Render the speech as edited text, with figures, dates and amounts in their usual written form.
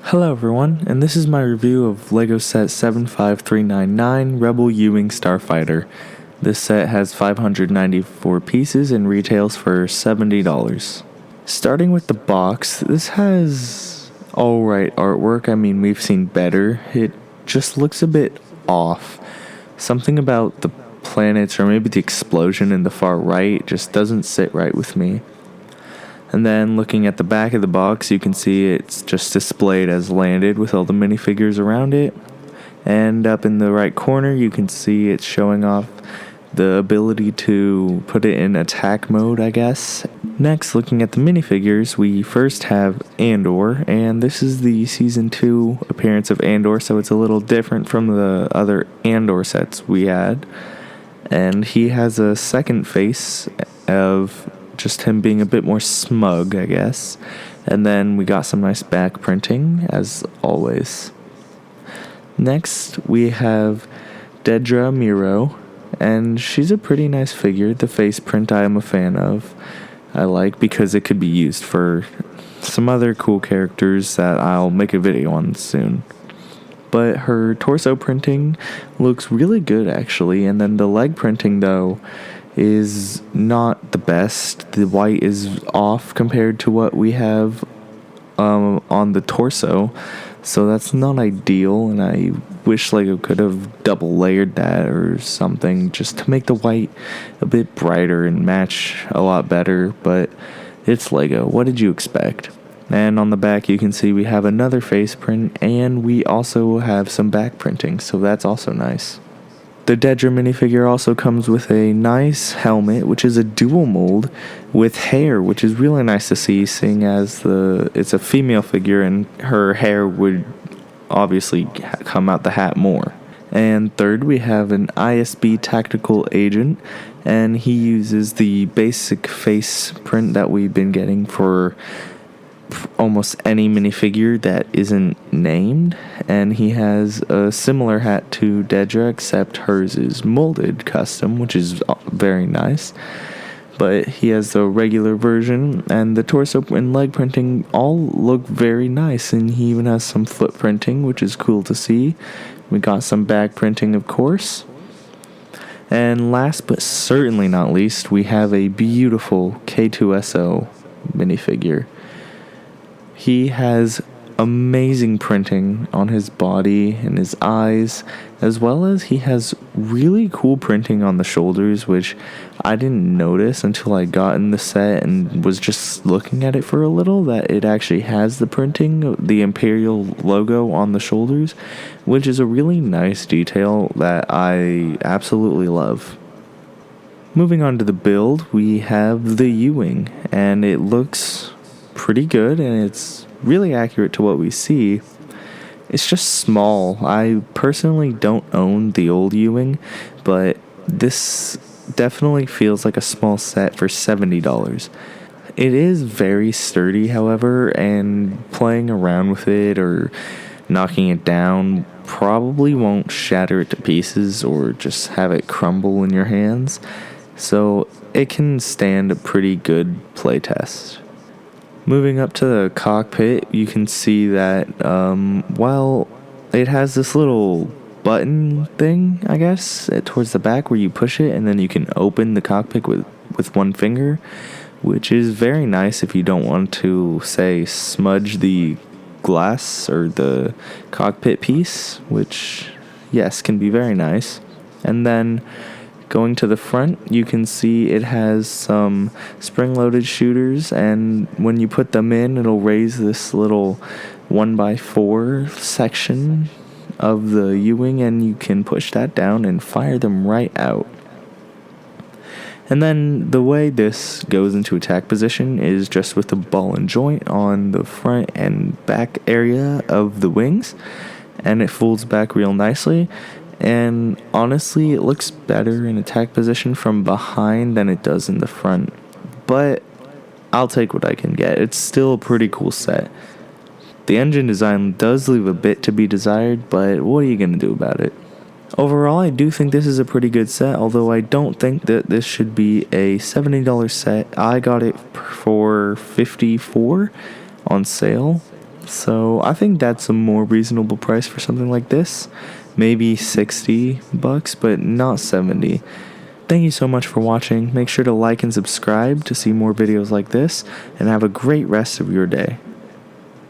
Hello everyone, and this is my review of LEGO set 75399 Rebel U-Wing Starfighter. This set has 594 pieces and retails for $70. Starting with the box, this has alright artwork. I mean, we've seen better. It just looks a bit off. Something about the planets or maybe the explosion in the far right just doesn't sit right with me. And then looking at the back of the box, you can see it's just displayed as landed with all the minifigures around it. And up in the right corner, you can see it's showing off the ability to put it in attack mode, I guess. Next, looking at the minifigures, we first have Andor, and this is the Season 2 appearance of Andor, so it's a little different from the other Andor sets we had. And he has a second face of just him being a bit more smug, I guess. And then we got some nice back printing, as always. Next, we have Dedra Miro, and she's a pretty nice figure. The face print I am a fan of. I like because it could be used for some other cool characters that I'll make a video on soon. But her torso printing looks really good, actually. And then the leg printing, though, is not the best. The white is off compared to what we have on the torso, so that's not ideal, and I wish LEGO could have double layered that or something just to make the white a bit brighter and match a lot better, but it's LEGO. What did you expect? And on the back you can see we have another face print, and we also have some back printing, so that's also nice. The Dedra minifigure also comes with a nice helmet, which is a dual mold with hair, which is really nice to see, seeing as it's a female figure and her hair would obviously come out the hat more. And third, we have an ISB tactical agent, and he uses the basic face print that we've been getting for almost any minifigure that isn't named, and he has a similar hat to Dedra, except hers is molded custom, which is very nice. But he has the regular version, and the torso and leg printing all look very nice, and he even has some foot printing, which is cool to see. We got some back printing, of course. And last but certainly not least, we have a beautiful K2SO minifigure. He has amazing printing on his body and his eyes, as well as he has really cool printing on the shoulders, which I didn't notice until I got in the set and was just looking at it for a little, that it actually has the printing, the Imperial logo on the shoulders, which is a really nice detail that I absolutely love. Moving on to the build, we have the U-Wing, and it looks pretty good, and it's really accurate to what we see. It's just small. I personally don't own the old U-Wing, but this definitely feels like a small set for $70. It is very sturdy, however, and playing around with it or knocking it down probably won't shatter it to pieces or just have it crumble in your hands, so it can stand a pretty good playtest. Moving up to the cockpit, you can see that while it has this little button thing, I guess, towards the back where you push it and then you can open the cockpit with one finger, which is very nice if you don't want to, say, smudge the glass or the cockpit piece, which, yes, can be very nice. And then going to the front, you can see it has some spring-loaded shooters, and when you put them in, it'll raise this little 1x4 section of the U-Wing, and you can push that down and fire them right out. And then the way this goes into attack position is just with the ball and joint on the front and back area of the wings, and it folds back real nicely. And honestly, it looks better in attack position from behind than it does in the front. But I'll take what I can get. It's still a pretty cool set. The engine design does leave a bit to be desired, but what are you going to do about it? Overall, I do think this is a pretty good set, although I don't think that this should be a $70 set. I got it for $54 on sale, So I think that's a more reasonable price for something like this. Maybe $60, but not 70. Thank you so much for watching. Make sure to like and subscribe to see more videos like this, and have a great rest of your day.